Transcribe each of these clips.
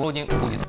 Вроде будет.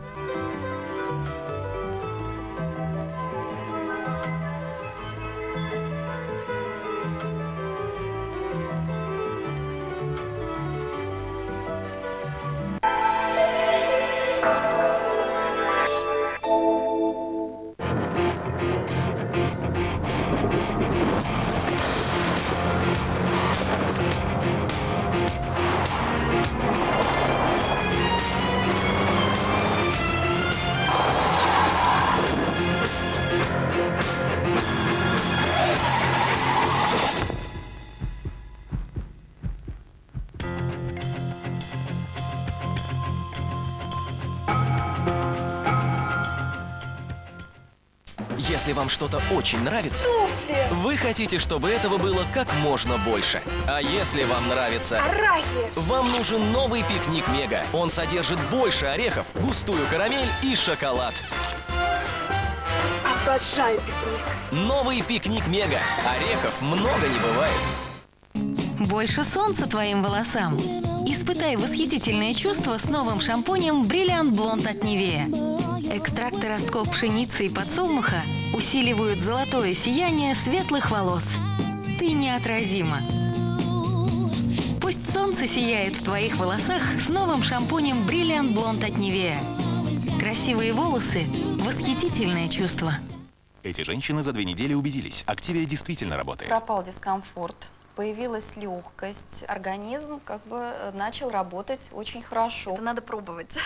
Если вам что-то очень нравится, вы хотите, чтобы этого было как можно больше. А если вам нравится арахис, вам нужен новый пикник Мега. Он содержит больше орехов, густую карамель и шоколад. обожаю пикник. Новый пикник Мега. Орехов много не бывает. Больше солнца твоим волосам. Испытай восхитительное чувство с новым шампунем Brilliant Blonde от Nivea. Экстракты ростков пшеницы и подсолнуха усиливают золотое сияние светлых волос. Ты неотразима. Пусть солнце сияет в твоих волосах с новым шампунем Brilliant Blonde от Nivea. Красивые волосы – восхитительное чувство. Эти женщины за 2 недели убедились, Активия действительно работает. Пропал дискомфорт, появилась легкость, организм начал работать очень хорошо. Это надо пробовать,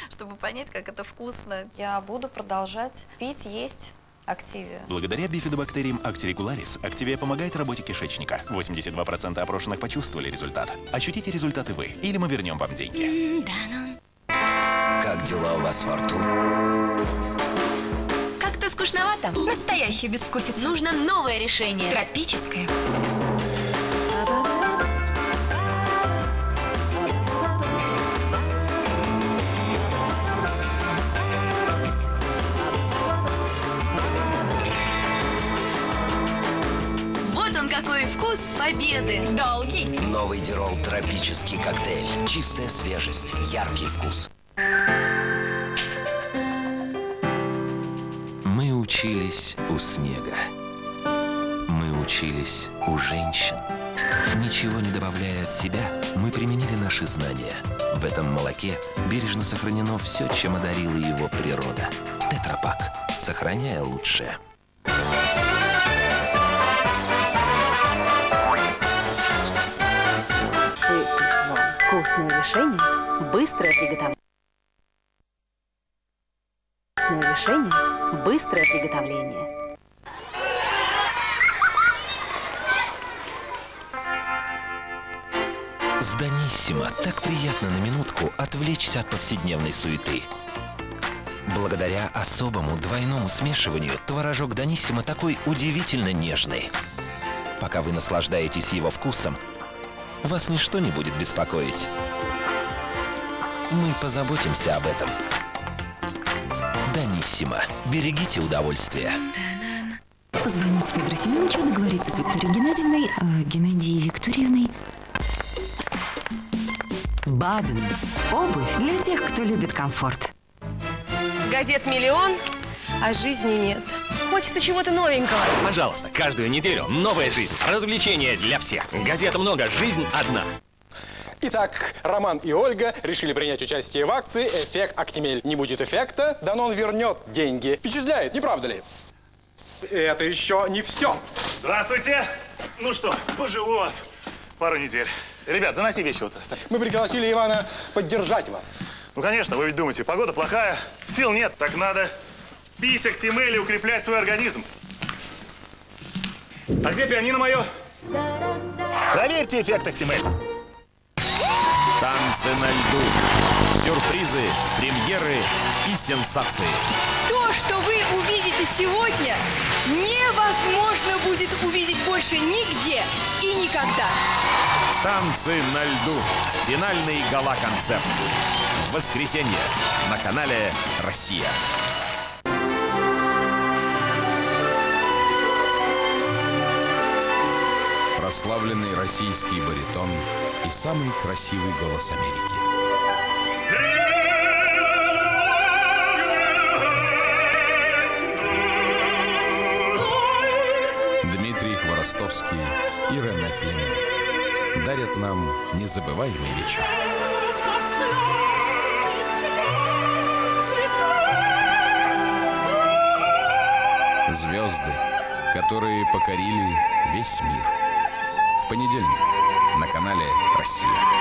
чтобы понять, как это вкусно. Я буду продолжать пить, есть Активию. Благодаря бифидобактериям Actirregularis Активия помогает работе кишечника. 82% опрошенных почувствовали результат. Ощутите результаты вы, или мы вернем вам деньги. Как дела у вас во рту? Как-то скучновато. Настоящий безвкусица. Нужно новое решение. Тропическое. Вот он какой вкус победы. Долгий. Новый Дирол тропический коктейль. Чистая свежесть, яркий вкус. Мы учились у снега. Мы учились у женщин. Ничего не добавляя от себя, мы применили наши знания. В этом молоке бережно сохранено все, чем одарила его природа. Тетрапак. Сохраняя лучшее. Сыт и слон. Вкусное решение, быстрое приготовление. Вкусное решение, быстрое приготовление. С Даниссимо так приятно на минутку отвлечься от повседневной суеты. Благодаря особому двойному смешиванию творожок Даниссимо такой удивительно нежный. Пока вы наслаждаетесь его вкусом, вас ничто не будет беспокоить. Мы позаботимся об этом. Даниссимо. Берегите удовольствие. Позвонить Федору Семеновичу, договориться с Викторией Геннадьевной, Геннадией Викториевной. Баден. Обувь для тех, кто любит комфорт. Газет миллион, а жизни нет. Хочется чего-то новенького. Пожалуйста, каждую неделю новая жизнь. Развлечения для всех. Газет много, жизнь одна. Итак, Роман и Ольга решили принять участие в акции «Эффект Актимель». Не будет эффекта, Данон вернет деньги. Впечатляет, не правда ли? Это еще не все. Здравствуйте. Ну что, поживу вас пару недель. Ребят, заноси вещи вот. Мы пригласили Ивана поддержать вас. Ну, конечно, вы ведь думаете, погода плохая, сил нет, так надо пить Актимель и укреплять свой организм. А где пианино мое? Проверьте эффект Актимель. Танцы на льду. Сюрпризы, премьеры и сенсации. То, что вы увидите сегодня, невозможно будет увидеть больше нигде и никогда. Танцы на льду. Финальный гала-концерт. В воскресенье на канале «Россия». Прославленный российский баритон и самый красивый голос Америки. Островский и Рене Флеминг дарят нам незабываемый вечер. Звезды, которые покорили весь мир. В понедельник на канале «Россия».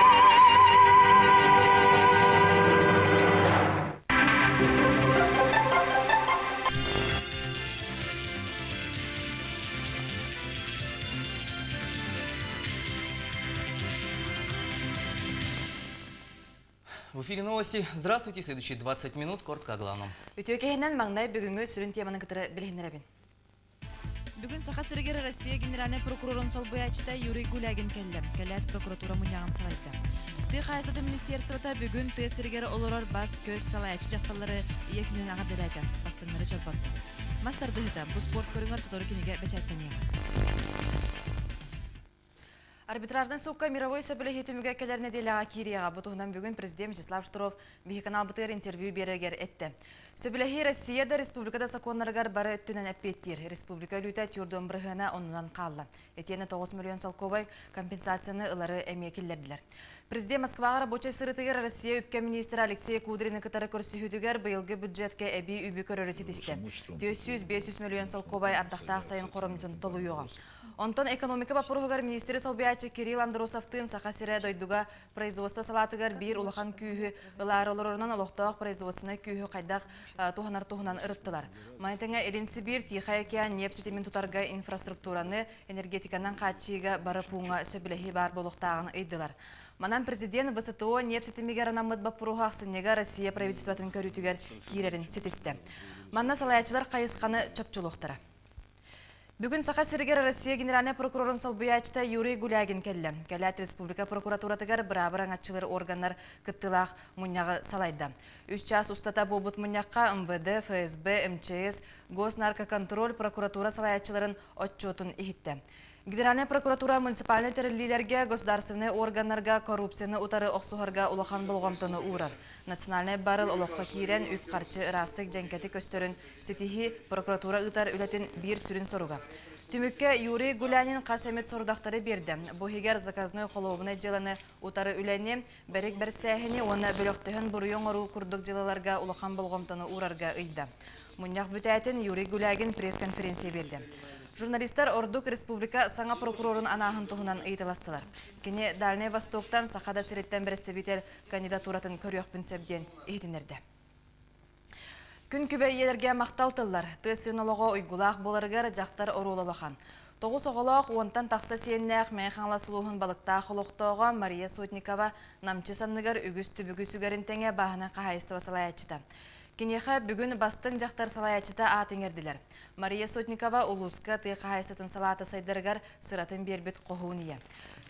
В эфире новости. Здравствуйте. Следующие 20 минут. Коротко о главном. Үтөкеһинен маңнай бүгүнгө сүрүн теманы кытыры билгенеребин. Бүгүн саха сиргер Россия генеральный прокурорун солбуячта Юрий Гулягин келди. Келет прокуратура мунягын салайды. Ты хайсаты министерствота бүгүн ты сиргер олорор бас көз салаячы жакталары экүнүн ага берекен. Бастынлары чалбатты. Мастарды хыта бу спорт көрүңөр сотору кинеге бечаттаныя. Арбитраждан сукка мировой сөбілі түмігі келеріне деліға кирияға бұтығынан бүгін президент Вячеслав Штуров бейхиканал бұтығыр интервью берегер етті. Сөбілі Россияда республикада саконларығар бары өттінен әппеттер. Республика лүйті түрден бірғына онынан қалды. Етені 9 миллион салковай компенсацияны ылары әмекелерділер. Президент Москваға рабочай сырытығыр Россия үпке министр Алексей Кудрины кытары көрсіхүдігер бұйылғы бюджетке әбі үбі көрөрісі тісті. 400-500 миллион салковай ардақтақ сайын қорымтын толуыға. Онтон экономика бапурғығар министері Солбиячы Кирилл Андросовтын сақасыра дойдуға производство салатығар бір улахан күйі ылары олорынан олықтауық производствына күйі қайдақ туғанар-туғынан ұрыттылар. Майытыңа Элинси бір Тихай океан нефтетемін тұтарға инфраструктураны энергетиканан қатшыға бары пуңа сөбіліхи бар болуқтағын ыйдылар. Манан президент ВСТО нефтетемігер анамыд бапуруға ақсынеға Россия правительстватын көрітігер кирерін сетісті. Манна салаячылар қайысқаны чөпчулуқтары. Бүгін саха сиргер Россия генеральный прокурорун солбуячта Юрий Гулягин келді. Кәләт республика прокуратуратығар бір-бір аңатчылар органдар кыттылақ мұняғы салайды. 3 час устата болбут мұняққа МВД, ФСБ, МЧС, Госнаркоконтроль прокуратура салаячыларын отчетын ихитті. Генеральная прокуратура муниципальный террилерге, государственные органнарга, коррупцияны утары оқсуғарға улахан болғамтыны урар. Национальный барыл олыққа кирен үп қарчы растық жәнкеті көстөрін сетихи прокуратура ұтар үлетін бір сүрін соруға. Түмікке Юрий Гулянин қасамет сорудақтары берді. Бұхигер заказной қолуыбыны жыланы утары үләне бәрік бір сәхіне оны бөліқтіхін бұрыйон ұру күрдік жылаларға улахан болғамтыны урарға ұйды. Мұняқ бүтәтін Юрий Гулягин пресс-конференция берді. Журналисттар Ордук Республика саңа прокурорун анағын тұғынан ұйтыластылар. Кене Дальний Востоктан сақада сиреттен бірісті бетер кандидатуратын көріөкпін сөбден ехтінерді. Күн күбе елерге мақталтылар. Тесринолого ұйгулақ боларығар жақтар орулалахан. Тоғыз оғылақ онтан тақса сеннәқ мәйханла сұлуғын балықтақ ұлықтауға Мария Сотникова намчы санныгар үгісті бүгісігерін тәңе бағына қағайыстыва салаячыта. Кенеха бүгін бастың жақтар салаячыта атыңерділер. Мария Сотникова улуска тыйқайсатын салата сайдыргар сыратын бербет қоғуния.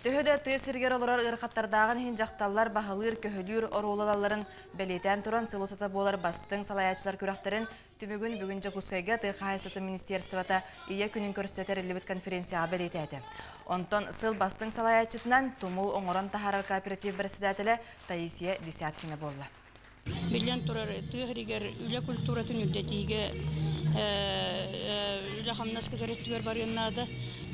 Төхөді тыйсыргер олар ырқаттардағын хин жақталар бағылыр көхілер орулаларын бәлетен тұран сылосата болар бастың салаячылар көрақтарын түмігін бүгін жакускайға тыйқайсатын министерствата ия күнін көрсетер елебет конференцияға бәлетәді. Онтон сыл бастың салаячытынан Тумул оңыран тахарар кооператив бірсідәтілі Таисия Десяткина болды. Билен турар тыгригер үле культуратын үлдетиге үле хамнас кетереттүгер барыннады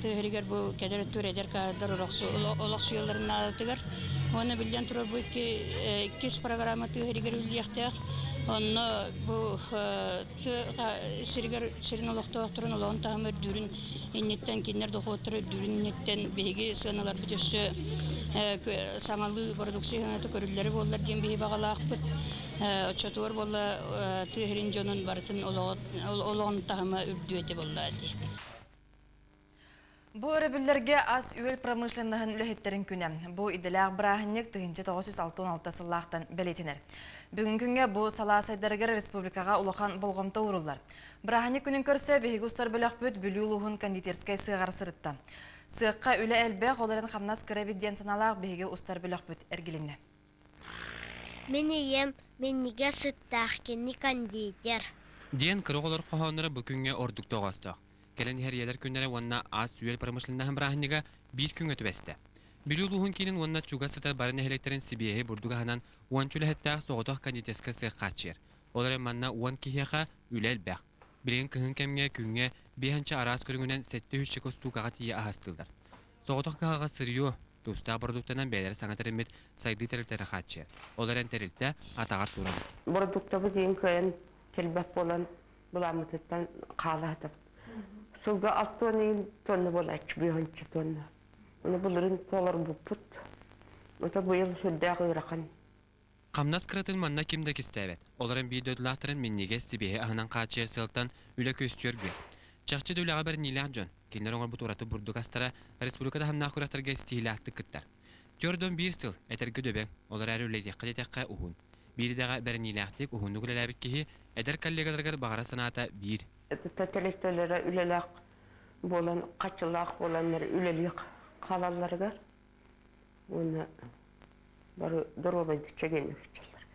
тыгригер бу кетереттүредер кадар олоксуяларыннадыгер оны билен турар бу кис программа тыгригер үлехтер оны бу сиргер сирнологтоктурун олон тамыр дүрүн иннеттен кинер дохотыр дүрүннеттен беги сыналар бүтөсө саңалы продукцияны көрүлләре боллар ден беги багалаакпыт Очотуар болла тыгырин жонун бартын олоон тахыма үрдүөте боллады. Бу өрөбүллерге аз үөл промышленныгын үлөһеттерин күнә. Бу иделәк брахынник 1966 сыллахтан белетинер. Бүгүн күнгө бу сала сайдаргар республикага улахан болгомто уруллар. Брахынник күнүн көрсө бегустар бөлөкпөт бүлүүлүгүн кондитерская сыгар сырытта. Сыгка үлө элбе холарын хамнас кырабидден саналак беге устар бөлөкпөт эргилинне. Менеем менниге сыттахкенни кондитер. Ден кырыголор кохоннары бүкүнгө ордукту огосток. Келен херьелер күннәре ванна аз сүел промышленныгын брахнига бир күнгө төбәсте. Билүүлуһун кинин ванна чуга сыта барын электерин сибиэһи бурдуга ханан уанчулы хэттаах соҕотох кондитерска сыаххачыр. Олар манна уан киһиэха үлэл бэх. Билин кыһын кемге күнгө Биһанча араас көрүнгүнен 700 костукага тие ахастылдар. Соғытық қағаға сырыйо, туста продуктанан бәлері саңатырымет сайды тәрілтері қатшы. Оларын тәрілті атағар турады. Продуктабы дейін көйін келбәп болан бұламытыттан қалы атып. Сылға 6 тонны болайчы, 5 тонны. Оны бұлырын қолар бұппыт. Ота бұйыл сүрдәғ үйрақан. Қамнас қыратын манна кемді кестәбет. Оларын бейдөділақтырын меннеге сібеге ағынан қатшы сылтан үлі көстөргі. Чақчы дөйліға бір нилақ жон. Келнер оңыр бұт ұраты бұрдық астара республикада хамнақ құрақтарға стихилақты күттар. Тёрдон бір сыл әтіргі дөбең, олар әрі үлейдеққа детеққа ұғын. Бірдіға бір нилақтық ұғынды күлеләбік кеге әдір коллегаларғар бағара саната бір. Тәтелестелері үлеләқ болан, қачылақ боланлар үлелек қалаларға. Оны бары дұролайды чегені күтчелер.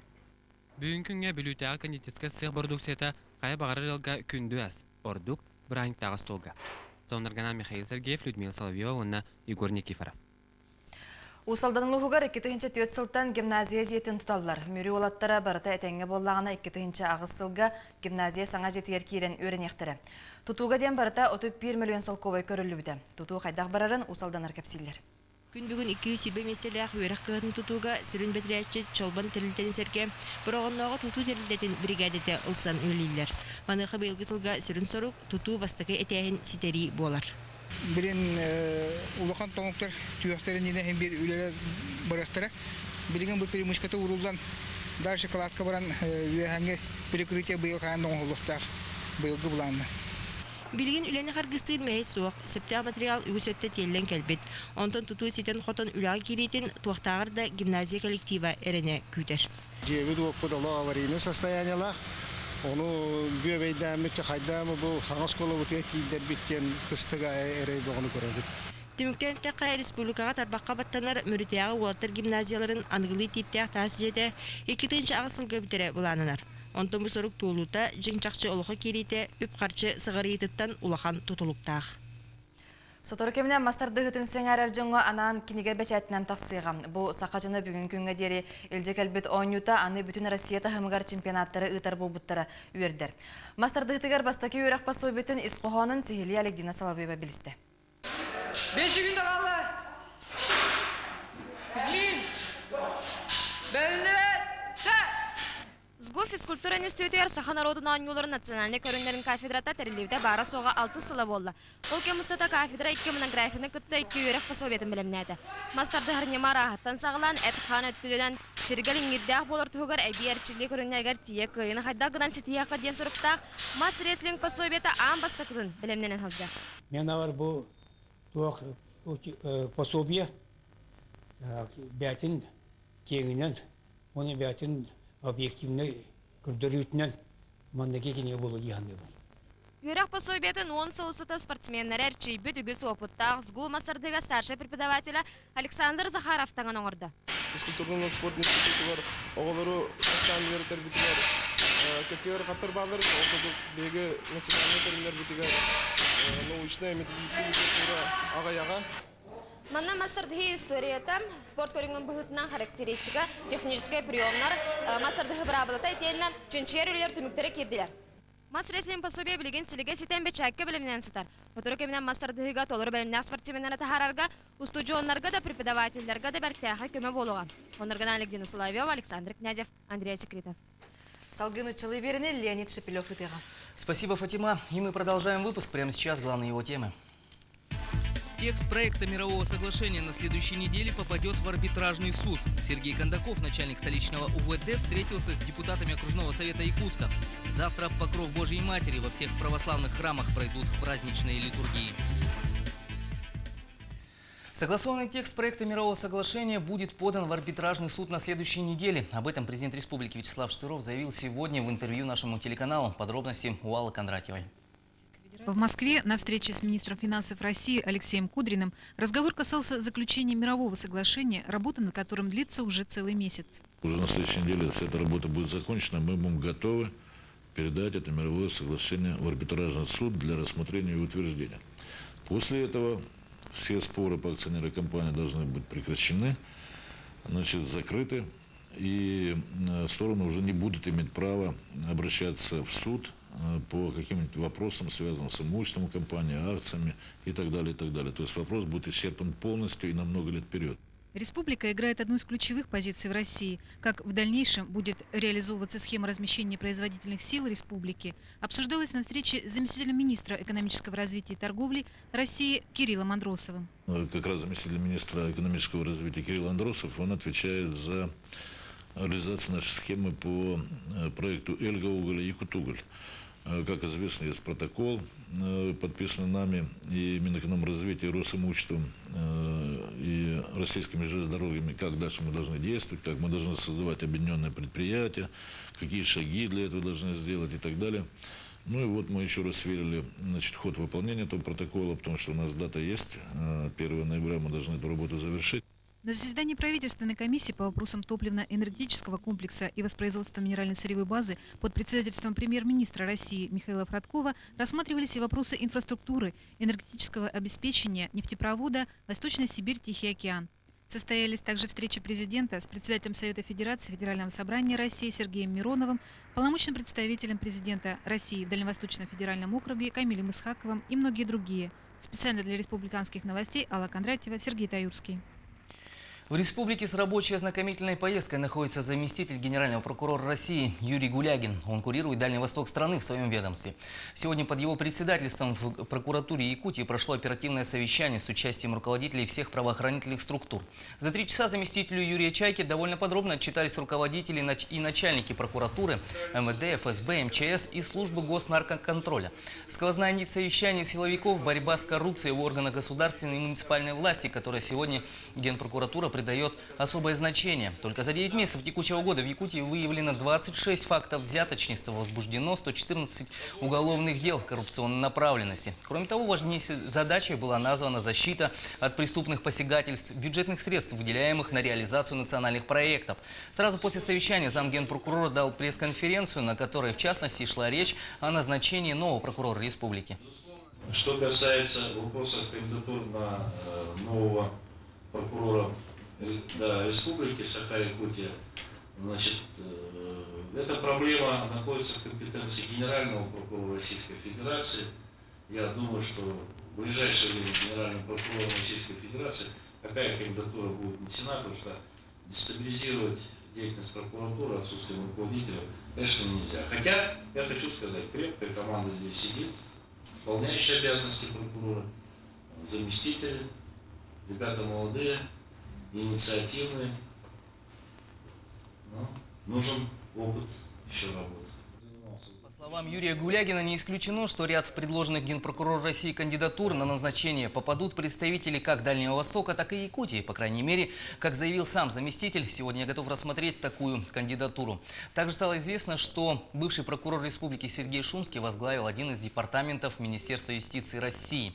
Бүгін күнге бүлітіға кондитерска сық продукцията қай бағара жылға күнді аз. Ордук Брайан Тағастолга. Сонаргана Михаил Сергеев, Людмила Соловьева, онна Егор Никифоров. Усалданын луғығар 2-4 сылтан гимназия жетін тұталылар. Мүрі олаттара барыта әтәңге боллағына 2-5 ағыз сылға гимназия саңа жетігер кейрен өрін ектірі. Тұтуға ден барыта 31 миллион сол ковай көрілі біді. Тұту қайдақ барарын усалданар кәпсейлер. Күн бүгін 200 меселях өрәк қығын тұтуға сүрін бәтірәтші чолбан тәрілтен сәрке бұрағыннаға тұту тәрілтетін бригадеті ұлсан өлейлер. Манықы бәйілгі сылға сүрін соруқ тұту бастықы әтәйін ситері болар. Бірін ұлақан тоңықтар түйіқтерін ені әм бір өлелер барақтары. Бірген бұл перемышқаты ұрылдан дар шоколадқа баран өйәңгі перекрытия бәйіл қайын доңғылықтақ бәйілгі бұланды. Билигин үләне харгыстыын мәй суақ, сөптәғ материал үгісөтті теллен кәлбет. Онтан тұту сетен қотын үләғі керейтін туақтағыр да гимназия коллектива әріне күйтер. Жеві дуақпыдалы аварийны состояниялақ. Оны бүйәбейдәмі қайдамы бұл саңыз қолы бұтыға кейдер біттен қыстыға әрей бұғыны көрәдік. Түміктен тәққа республикаға тарбаққа баттанар мөрітеғі олаттар гимназияларын аңғылы типтәғ тасы жеді 2-ші ағысылға бітірі бұланынар. Онтан бұл сұрық туылута жыңчақчы олықы керейті үп қарчы сығарыйтыттан улахан тұтылуқтақ. Соторы кемінен мастардығытын сәңәрер жоңға анан кинеге бәчәтінен тақсыға. Бұл сақа жоны бүгін күнге дері елде кәлбет ойнюта аны бүтін Россия тахымығар чемпионаттары ұтар бұл бұттары үйердер. Мастардығытығар бастаки үйрек басойбетін Исқоғанын Сихили Александра Соловьева білісті. 5 күнді қалды. Кузьмин! Бәрінді Сгу физкультура институтер саха народу наанюларын национальный көрінлерін кафедрата тәрілдеуді бара соға 6 сылы болды. Ол кемістата кафедра 2 монографияны күтті 2 үйрек пособетін білімнәді. Мастарды ғырнема рахаттан сағылан әтіқан өттілден чиргал иңгердәқ болыр тұғығар әбі әрчілі көрінлергер тие күйіні қайдағыдан сетияққа ден сұрықтақ мас реслинг пособеті аң бастықыдың білімнен алды. Мен авар бұл пособие бәтін кеңінен, оны бәтін объективный күрдірүтінен маңдеке кене болу дияңды бұл. Үйрек пособиетін 10 сылысыты спортсменлер әрчей бүт үгіз опыттақ сгул мастардыға старший преподавателя Александр Захаровтаңын оңырды. Физкультурный спорт институты бар, оғылыру қастан үйретер бітілер. Кәкер қаттыр бағылыр, оқыдық бегі национальный көрінлер бітігер. Научная методическая литература ағаяға. Манна мастардығы историятам, спорт көріңін бұғытынан характеристика, техническая приемлар, мастардығы бірабылыта етеліні чынчер үйлер түміктері керділер. Мас ресен пособия білген сіліге сетен бәчәкке білімінен сытар. Фотуру кемінен мастардығыға толыр білімнен спортсменлері тахарарға, устуджионларға да преподавательлерға да бәрктәға көмі болуға. Онырғынан Людмила Соловьева, Александр Князев, Андрей Секретов. Салгын учылы беріне Леонид Шепелев итыға. Спасибо, Фатима. И мы продолжаем выпуск. Прямо сейчас главные его темы. Текст проекта мирового соглашения на следующей неделе попадет в арбитражный суд. Сергей Кондаков, начальник столичного УВД, встретился с депутатами окружного совета Якутска. Завтра покров Божьей Матери во всех православных храмах пройдут праздничные литургии. Согласованный текст проекта мирового соглашения будет подан в арбитражный суд на следующей неделе. Об этом президент республики Вячеслав Штыров заявил сегодня в интервью нашему телеканалу. Подробности у Аллы Кондратьевой. В Москве на встрече с министром финансов России Алексеем Кудриным разговор касался заключения мирового соглашения, работа над которым длится уже целый месяц. Уже на следующей неделе вся эта работа будет закончена, мы будем готовы передать это мировое соглашение в арбитражный суд для рассмотрения и утверждения. После этого все споры по акционерной компании должны быть прекращены, закрыты, и стороны уже не будут иметь права обращаться в суд по каким-нибудь вопросам, связанным с имуществом компании, акциями и так далее, и так далее. То есть вопрос будет исчерпан полностью и на много лет вперед. Республика играет одну из ключевых позиций в России. Как в дальнейшем будет реализовываться схема размещения производительных сил республики, обсуждалось на встрече с заместителем министра экономического развития и торговли России Кириллом Андросовым. Как раз заместитель министра экономического развития Кирилл Андросов, он отвечает за реализацию нашей схемы по проекту «Эльга-Уголь» и «Якутуголь». Как известно, есть протокол, подписанный нами и Минэкономразвития, Росимуществом и российскими железнодорогами, как дальше мы должны действовать, как мы должны создавать объединенное предприятие, какие шаги для этого должны сделать и так далее. Ну и вот мы еще раз сверили, значит, ход выполнения этого протокола, потому что у нас дата есть, 1 ноября мы должны эту работу завершить. На заседании правительственной комиссии по вопросам топливно-энергетического комплекса и воспроизводства минеральной сырьевой базы под председательством премьер-министра России Михаила Фродкова рассматривались и вопросы инфраструктуры, энергетического обеспечения, нефтепровода «Восточная Сибирь, Тихий океан». Состоялись также встречи президента с председателем Совета Федерации Федерального собрания России Сергеем Мироновым, полномочным представителем президента России в Дальневосточном федеральном округе Камилем Исхаковым и многие другие. Специально для республиканских новостей Алла Кондратьева, Сергей Таюрский. В республике с рабочей ознакомительной поездкой находится заместитель генерального прокурора России Юрий Гулягин. Он курирует Дальний Восток страны в своем ведомстве. Сегодня под его председательством в прокуратуре Якутии прошло оперативное совещание с участием руководителей всех правоохранительных структур. За 3 часа заместителю Юрия Чайки довольно подробно отчитались руководители и начальники прокуратуры, МВД, ФСБ, МЧС и службы госнаркоконтроля. Сквозная нить совещаний силовиков, борьба с коррупцией в органах государственной и муниципальной власти, которая сегодня Генпрокуратура придает особое значение. Только за 9 месяцев текущего года в Якутии выявлено 26 фактов взяточничества, возбуждено 114 уголовных дел коррупционной направленности. Кроме того, важнейшей задачей была названа защита от преступных посягательств бюджетных средств, выделяемых на реализацию национальных проектов. Сразу после совещания замгенпрокурора дал пресс-конференцию, на которой, в частности, шла речь о назначении нового прокурора республики. Что касается вопросов кандидатур на нового прокурора республики Саха-Якутия, значит, эта проблема находится в компетенции генерального прокурора Российской Федерации. Я думаю, что в ближайшее время генеральным прокурором Российской Федерации какая кандидатура будет внесена, потому что дестабилизировать деятельность прокуратуры отсутствием руководителя, конечно, нельзя. Хотя, я хочу сказать, крепкая команда здесь сидит, исполняющая обязанности прокурора, заместители, ребята молодые, инициативные. Но нужен опыт еще работы. По словам Юрия Гулягина, не исключено, что ряд предложенных Генпрокурора России кандидатур на назначение попадут представители как Дальнего Востока, так и Якутии. По крайней мере, как заявил сам заместитель, сегодня я готов рассмотреть такую кандидатуру. Также стало известно, что бывший прокурор республики Сергей Шумский возглавил один из департаментов Министерства юстиции России.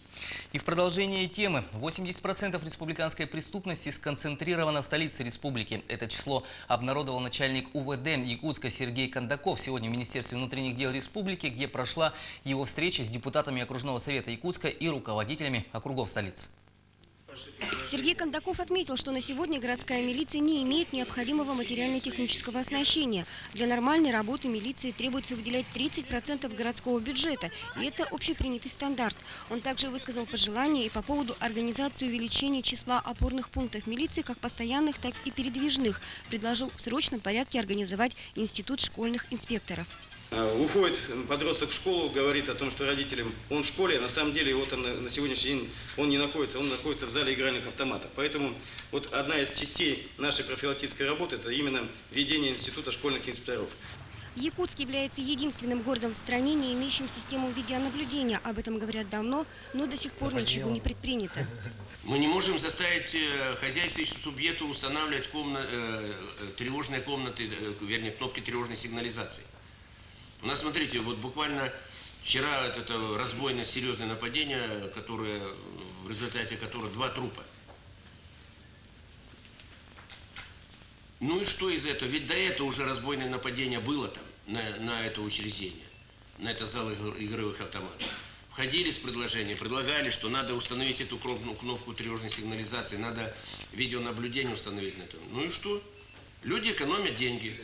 И в продолжение темы 80% республиканской преступности сконцентрировано в столице республики. Это число обнародовал начальник УВД Якутска Сергей Кондаков сегодня в Министерстве внутренних дел республики, где прошла его встреча с депутатами окружного совета Якутска и руководителями округов столицы. Сергей Кондаков отметил, что на сегодня городская милиция не имеет необходимого материально-технического оснащения. Для нормальной работы милиции требуется выделять 30% городского бюджета, и это общепринятый стандарт. Он также высказал пожелания и по поводу организации увеличения числа опорных пунктов милиции, как постоянных, так и передвижных. Предложил в срочном порядке организовать институт школьных инспекторов. Уходит подросток в школу, говорит о том, что родителям он в школе, а на самом деле вот он на сегодняшний день он находится в зале игральных автоматов. Поэтому вот одна из частей нашей профилактической работы – это именно введение института школьных инспекторов. Якутск является единственным городом в стране, не имеющим систему видеонаблюдения. Об этом говорят давно, но до сих пор ничего не предпринято. Мы не можем заставить хозяйствующего субъекта устанавливать тревожные комнаты, вернее, кнопки тревожной сигнализации. У нас, смотрите, вот буквально вчера это разбойное серьезное нападение, в результате которого 2 трупа. Ну и что из этого? Ведь до этого уже разбойное нападение было там, на это учреждение, на это зал игровых автоматов. Входили с предложением, предлагали, что надо установить эту кнопку тревожной сигнализации, надо видеонаблюдение установить на этом. Ну и что? Люди экономят деньги.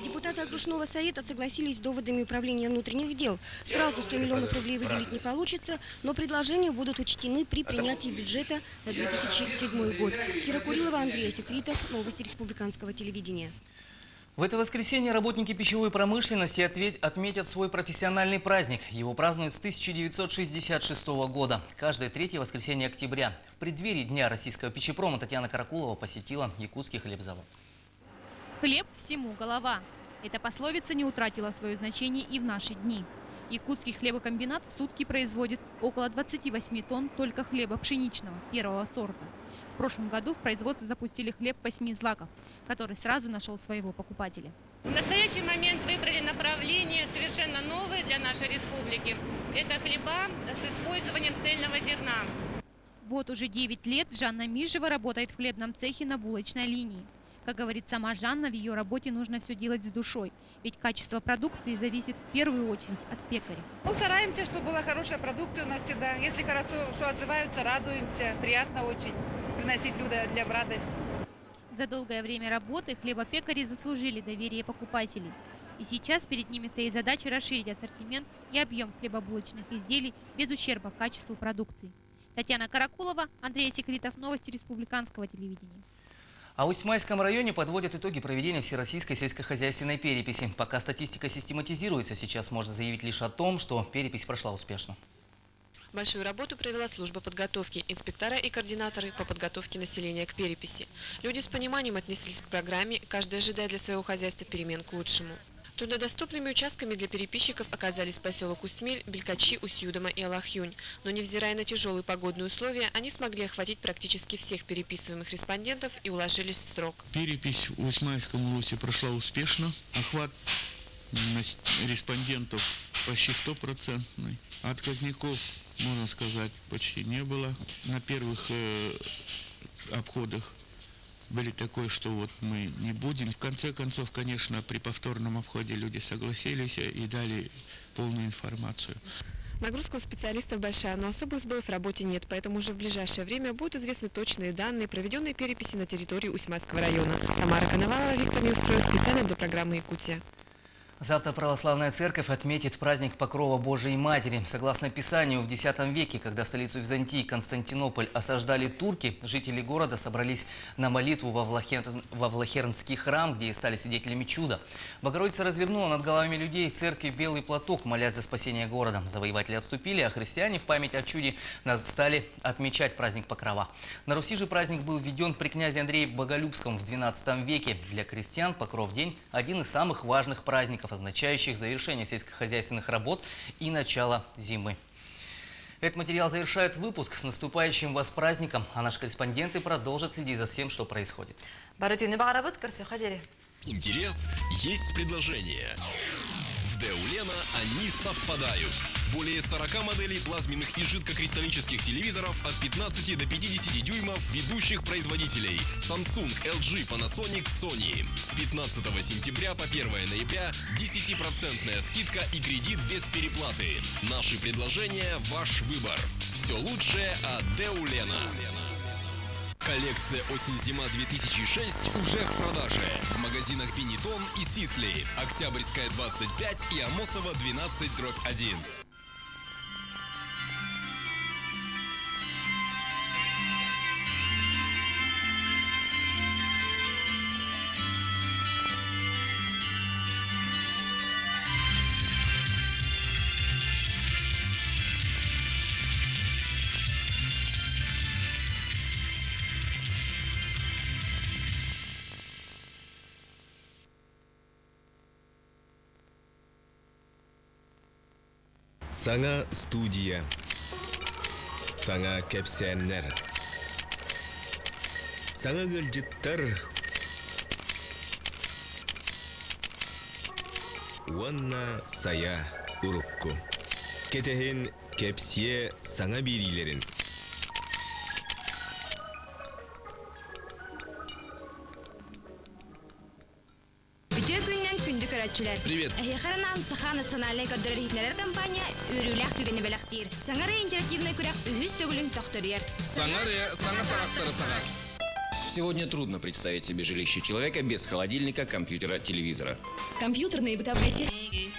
Депутаты окружного совета согласились с доводами управления внутренних дел. Сразу 100 миллионов рублей выделить не получится, но предложения будут учтены при принятии бюджета на 2007 год. Кира Курилова, Андрей Секритов, новости республиканского телевидения. В это воскресенье работники пищевой промышленности отметят свой профессиональный праздник. Его празднуют с 1966 года. Каждое третье воскресенье октября. В преддверии Дня российского пищепрома Татьяна Каракулова посетила якутский хлебзавод. Хлеб всему голова. Эта пословица не утратила свое значение и в наши дни. Якутский хлебокомбинат в сутки производит около 28 тонн только хлеба пшеничного первого сорта. В прошлом году в производство запустили хлеб 8 злаков, который сразу нашел своего покупателя. В настоящий момент выбрали направление совершенно новое для нашей республики. Это хлеба с использованием цельного зерна. Вот уже 9 лет Жанна Мижева работает в хлебном цехе на булочной линии. Как говорит сама Жанна, в ее работе нужно все делать с душой, ведь качество продукции зависит в первую очередь от пекаря. Стараемся, чтобы была хорошая продукция у нас всегда. Если хорошо отзываются, радуемся. Приятно очень приносить людям радость. За долгое время работы хлебопекари заслужили доверие покупателей. И сейчас перед ними стоит задача расширить ассортимент и объем хлебобулочных изделий без ущерба качеству продукции. Татьяна Каракулова, Андрей Секритов, новости республиканского телевидения. А в Усть-Майском районе подводят итоги проведения всероссийской сельскохозяйственной переписи. Пока статистика систематизируется, сейчас можно заявить лишь о том, что перепись прошла успешно. Большую работу провела служба подготовки, инспектора и координаторы по подготовке населения к переписи. Люди с пониманием отнеслись к программе, каждый ожидая для своего хозяйства перемен к лучшему. Труднодоступными участками для переписчиков оказались поселок Усмель, Белькачи, Усюдома и Алахюнь. Но невзирая на тяжелые погодные условия, они смогли охватить практически всех переписываемых респондентов и уложились в срок. Перепись в Усть-Майском улусе прошла успешно. Охват респондентов почти 100%. Отказников, можно сказать, почти не было. На первых обходах были такое, что вот мы не будем. В конце концов, конечно, при повторном обходе люди согласились и дали полную информацию. Нагрузка у специалистов большая, но особых сбоев в работе нет, поэтому уже в ближайшее время будут известны точные данные, проведенные переписи на территории Усть-Майского района. Тамара Коновалова, Виктор Неустроев, специально для программы «Якутия». Завтра православная церковь отметит праздник Покрова Божией Матери. Согласно Писанию, в X веке, когда столицу Византии Константинополь осаждали турки, жители города собрались на молитву во Влахернский храм, где и стали свидетелями чуда. Богородица развернула над головами людей церкви белый платок, молясь за спасение города. Завоеватели отступили, а христиане в память о чуде стали отмечать праздник Покрова. На Руси же праздник был введен при князе Андрее Боголюбском в XII веке. Для крестьян Покров день – один из самых важных праздников, означающих завершение сельскохозяйственных работ и начало зимы. Этот материал завершает выпуск. С наступающим вас праздником, а наши корреспонденты продолжат следить за всем, что происходит. Интерес есть предложение. В Деулена они совпадают. Более 40 моделей плазменных и жидкокристаллических телевизоров от 15 до 50 дюймов ведущих производителей Samsung, LG, Panasonic, Sony. С 15 сентября по 1 ноября 10% скидка и кредит без переплаты. Наши предложения – ваш выбор. Все лучшее от Деулена. Коллекция «Осень-зима 2006» уже в продаже. В магазинах «Бенетон» и «Сисли». Октябрьская, 25 и Амосова, 12/1. Саңа студия. Саңа кепсеннер. Саңа гылжыттар. Уанна сая урукку. Кетехин кепсие саңа бирилерин. Привет. Национальная контролирующая компания «Урюлях тюгени белахтир». Саңары интерактивный куряк үхүс төгүлүн тохторуяр. Саңары саңа сарактары сагар. Сегодня трудно представить себе жилище человека без холодильника, компьютера, телевизора. Компьютерные и бытовые техники.